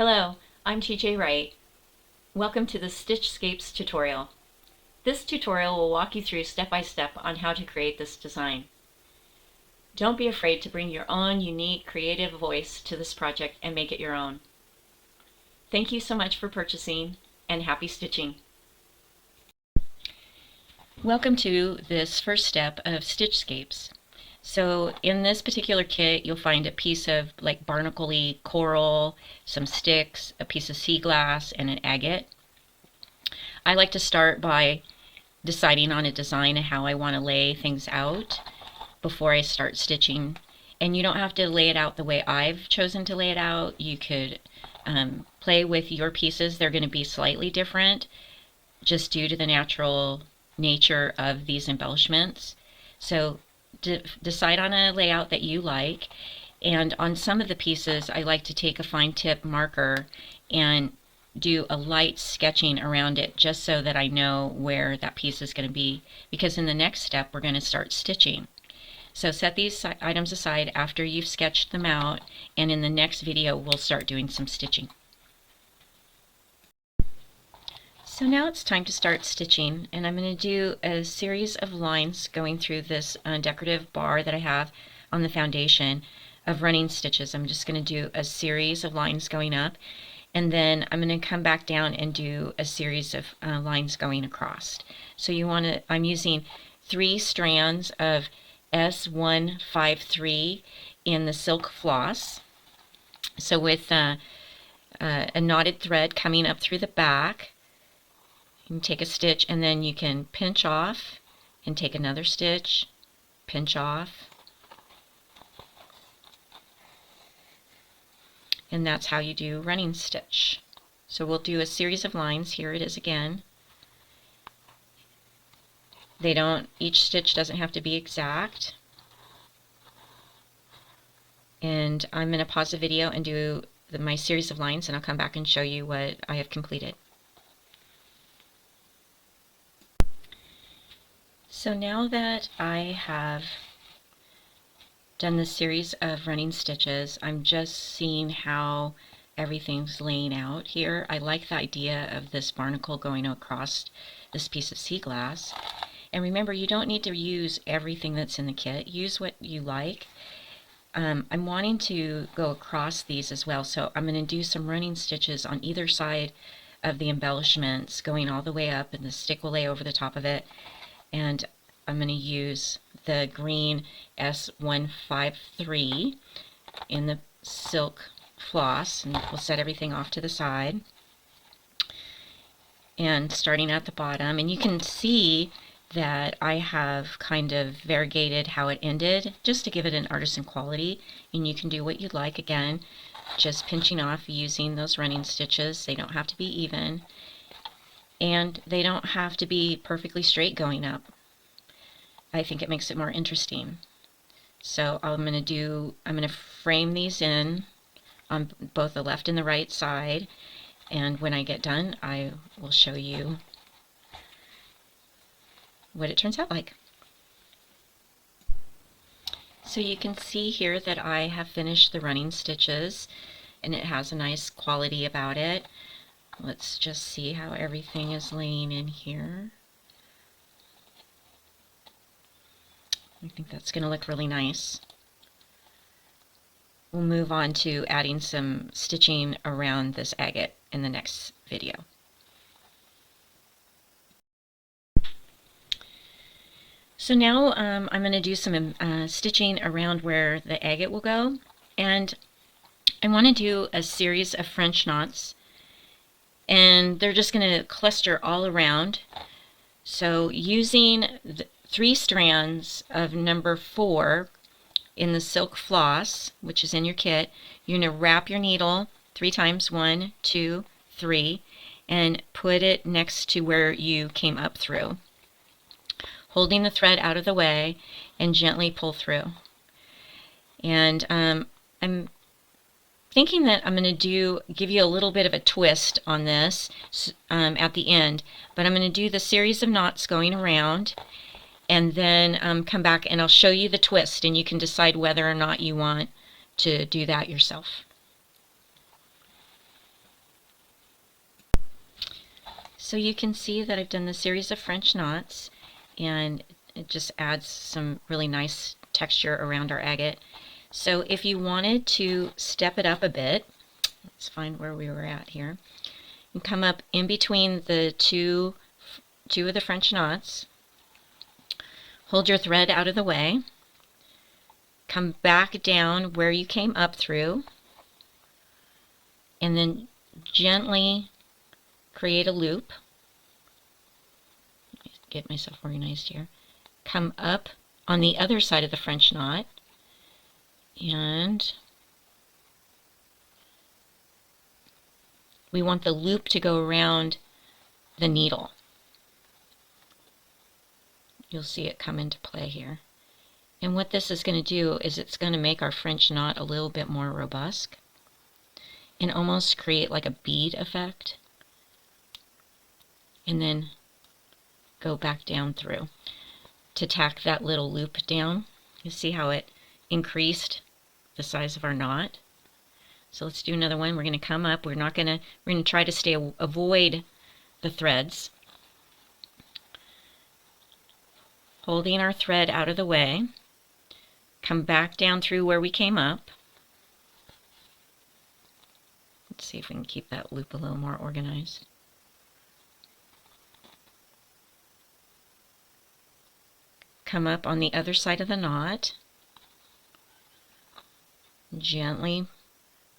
Hello, I'm TJ Wright. Welcome to the stitchscapes tutorial. This tutorial will walk you through step by step on how to create this design. Don't be afraid to bring your own unique creative voice to this project and make it your own. Thank you so much for purchasing and happy stitching. Welcome to this first step of stitchscapes. So in this particular kit, you'll find a piece of like barnacle-y coral, some sticks, a piece of sea glass, and an agate. I like to start by deciding on a design and how I want to lay things out before I start stitching. And you don't have to lay it out the way I've chosen to lay it out. You could play with your pieces. They're going to be slightly different just due to the natural nature of these embellishments. So decide on a layout that you like, and on some of the pieces I like to take a fine tip marker and do a light sketching around it just so that I know where that piece is going to be, because in the next step we're going to start stitching. So set these items aside after you've sketched them out, and in the next video we'll start doing some stitching. So now it's time to start stitching, and I'm going to do a series of lines going through this decorative bar that I have on the foundation of running stitches. I'm just going to do a series of lines going up, and then I'm going to come back down and do a series of lines going across. So I'm using 3 strands of S153 in the silk floss. So with a knotted thread coming up through the back, you can take a stitch and then you can pinch off and take another stitch, pinch off, and that's how you do running stitch. So we'll do a series of lines. Here it is again. Each stitch doesn't have to be exact. And I'm going to pause the video and do my series of lines, and I'll come back and show you what I have completed. So now that I have done this series of running stitches, I'm just seeing how everything's laying out here. I like the idea of this barnacle going across this piece of sea glass. And remember, you don't need to use everything that's in the kit. Use what you like. I'm wanting to go across these as well, so I'm going to do some running stitches on either side of the embellishments, going all the way up, and the stick will lay over the top of it. And I'm going to use the green S153 in the silk floss, and we'll set everything off to the side. And starting at the bottom, and you can see that I have kind of variegated how it ended just to give it an artisan quality, and you can do what you'd like. Again, just pinching off using those running stitches. They don't have to be even, and they don't have to be perfectly straight going up. I think it makes it more interesting. So I'm going to frame these in on both the left and the right side, and when I get done I will show you what it turns out like. So you can see here that I have finished the running stitches, and it has a nice quality about it. Let's just see how everything is laying in here. I think that's going to look really nice. We'll move on to adding some stitching around this agate in the next video. So now I'm going to do some stitching around where the agate will go, and I want to do a series of French knots, and they're just going to cluster all around. So using the 3 strands of number 4 in the silk floss, which is in your kit, you're going to wrap your needle 3 times, 1, 2, 3, and put it next to where you came up through, holding the thread out of the way, and gently pull through. And I'm thinking that I'm going to give you a little bit of a twist on this at the end, but I'm going to do the series of knots going around, and then come back and I'll show you the twist, and you can decide whether or not you want to do that yourself. So you can see that I've done the series of French knots, and it just adds some really nice texture around our agate. So if you wanted to step it up a bit, let's find where we were at here. You come up in between the two of the French knots, hold your thread out of the way, come back down where you came up through, and then gently create a loop. Get myself organized here. Come up on the other side of the French knot, and we want the loop to go around the needle. You'll see it come into play here. And what this is going to do is it's going to make our French knot a little bit more robust and almost create like a bead effect. And then go back down through to tack that little loop down. You see how it increased the size of our knot. So let's do another one. We're going to come up. We're going to try to avoid the threads. Holding our thread out of the way. Come back down through where we came up. Let's see if we can keep that loop a little more organized. Come up on the other side of the knot. Gently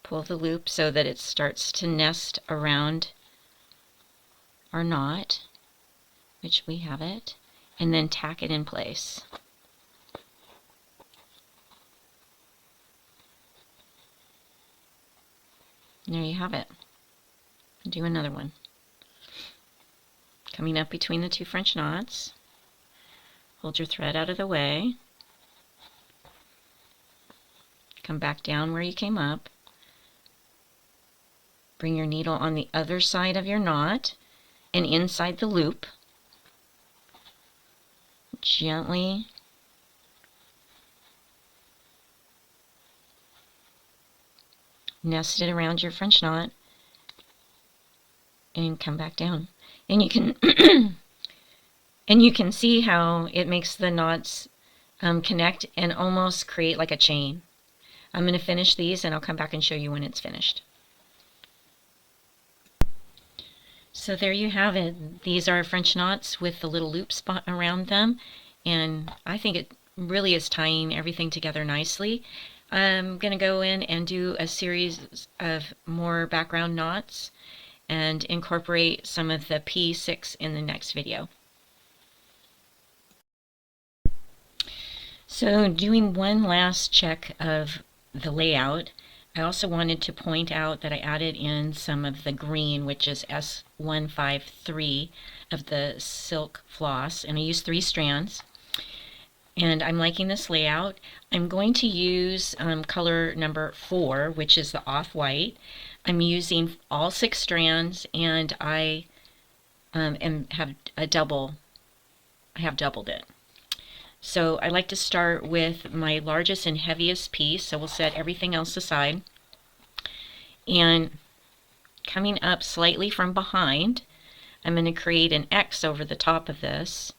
pull the loop so that it starts to nest around our knot, which we have it, and then tack it in place. And there you have it. Do another one. Coming up between the two French knots. Hold your thread out of the way. Come back down where you came up. Bring your needle on the other side of your knot and inside the loop. Gently nest it around your French knot and come back down. And you can and you can see how it makes the knots connect and almost create like a chain. I'm going to finish these and I'll come back and show you when it's finished. So there you have it. These are French knots with the little loop spot around them, and I think it really is tying everything together nicely. I'm going to go in and do a series of more background knots and incorporate some of the P6 in the next video. So doing one last check of the layout, I also wanted to point out that I added in some of the green, which is S153 of the silk floss, and I used 3 strands. And I'm liking this layout. I'm going to use color number 4, which is the off-white. I'm using all 6 strands, and I have doubled it. So I like to start with my largest and heaviest piece, so we'll set everything else aside. And coming up slightly from behind, I'm going to create an X over the top of this.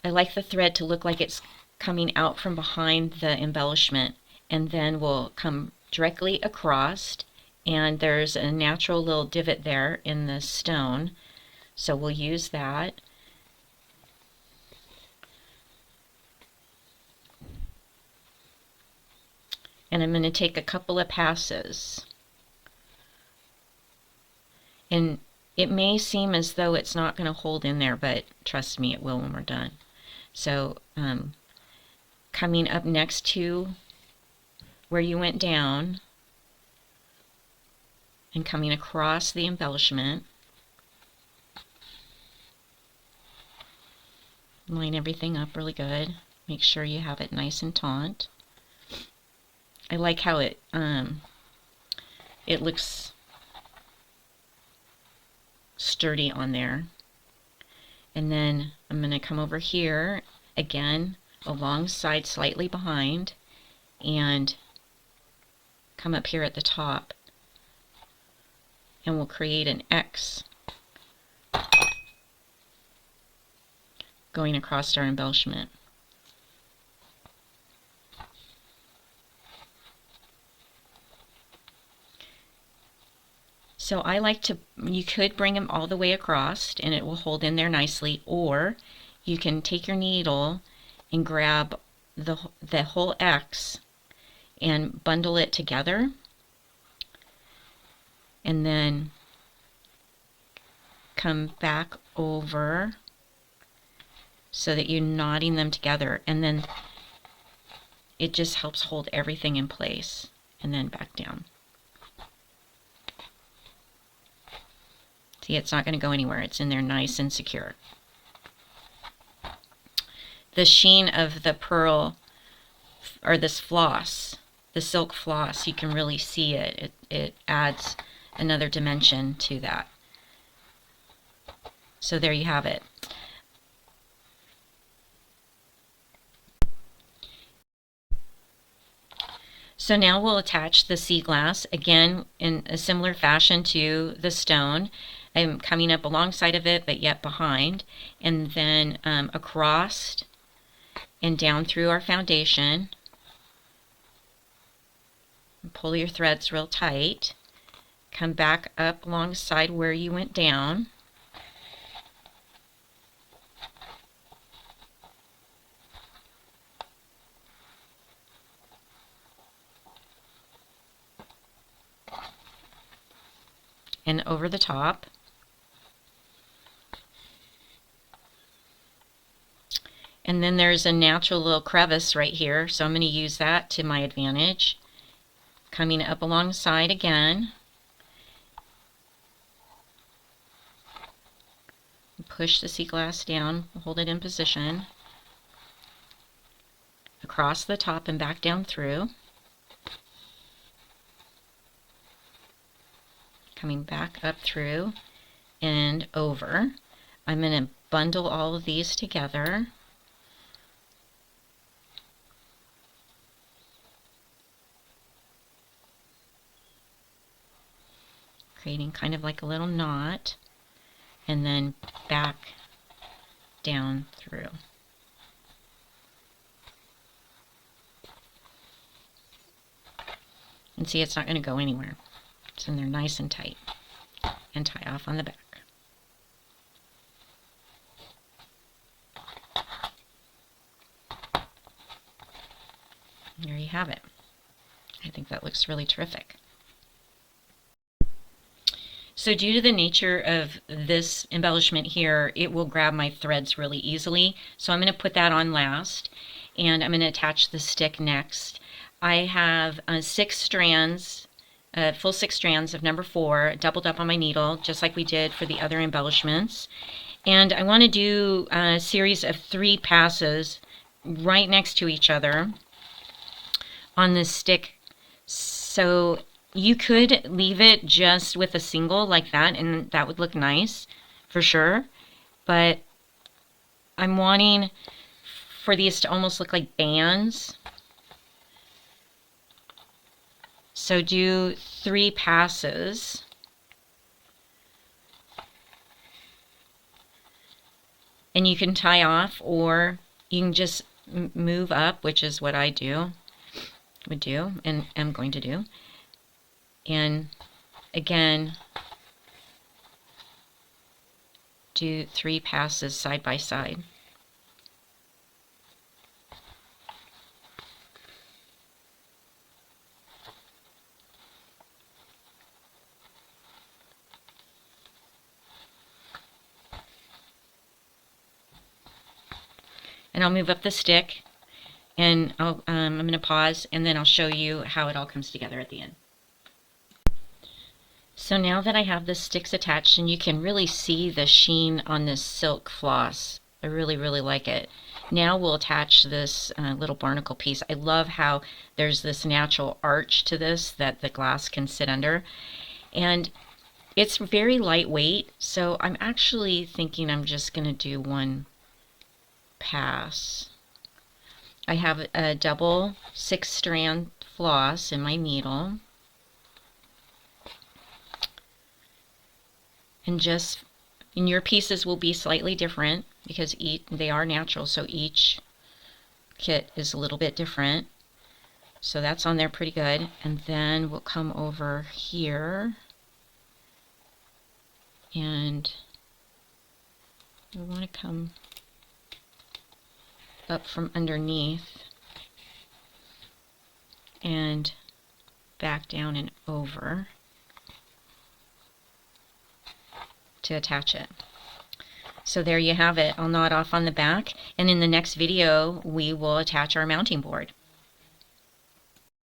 I like the thread to look like it's coming out from behind the embellishment, and then we'll come directly across, and there's a natural little divot there in the stone, so we'll use that. And I'm going to take a couple of passes. And it may seem as though it's not going to hold in there, but trust me, it will when we're done. So coming up next to where you went down and coming across the embellishment, line everything up really good. Make sure you have it nice and taut. I like how it looks sturdy on there. And then I'm going to come over here again alongside, slightly behind, and come up here at the top, and we'll create an X going across our embellishment. So I like to, you could bring them all the way across and it will hold in there nicely, or you can take your needle and grab the whole X and bundle it together, and then come back over so that you're knotting them together, and then it just helps hold everything in place, and then back down. See, it's not going to go anywhere. It's in there nice and secure. The sheen of the pearl, or this floss, the silk floss, you can really see it. It adds another dimension to that. So there you have it. So now we'll attach the sea glass, again in a similar fashion to the stone. I'm coming up alongside of it, but yet behind, and then across and down through our foundation. Pull your threads real tight. Come back up alongside where you went down. And over the top. And then there's a natural little crevice right here, so I'm going to use that to my advantage. Coming up alongside again. Push the sea glass down, hold it in position. Across the top and back down through. Coming back up through and over. I'm going to bundle all of these together. Creating kind of like a little knot, and then back down through. And see, it's not going to go anywhere. It's in there nice and tight. And tie off on the back. There you have it. I think that looks really terrific. So due to the nature of this embellishment here, it will grab my threads really easily. So I'm going to put that on last, and I'm going to attach the stick next. I have 6 strands, full 6 strands of number 4, doubled up on my needle, just like we did for the other embellishments. And I want to do a series of 3 passes right next to each other on this stick. So you could leave it just with a single like that, and that would look nice for sure. But I'm wanting for these to almost look like bands. So do 3 passes. And you can tie off, or you can just move up, which is what I would do and am going to do. And again, do 3 passes side by side. And I'll move up the stick, and I'm going to pause, and then I'll show you how it all comes together at the end. So now that I have the sticks attached, and you can really see the sheen on this silk floss, I really, really like it. Now we'll attach this little barnacle piece. I love how there's this natural arch to this that the glass can sit under. And it's very lightweight, so I'm actually thinking I'm just going to do 1 pass. I have a double 6-strand floss in my needle. And just And your pieces will be slightly different because they are natural, so each kit is a little bit different. So that's on there pretty good. And then we'll come over here and we want to come up from underneath and back down and over to attach it. So there you have it. I'll knot off on the back, and in the next video we will attach our mounting board.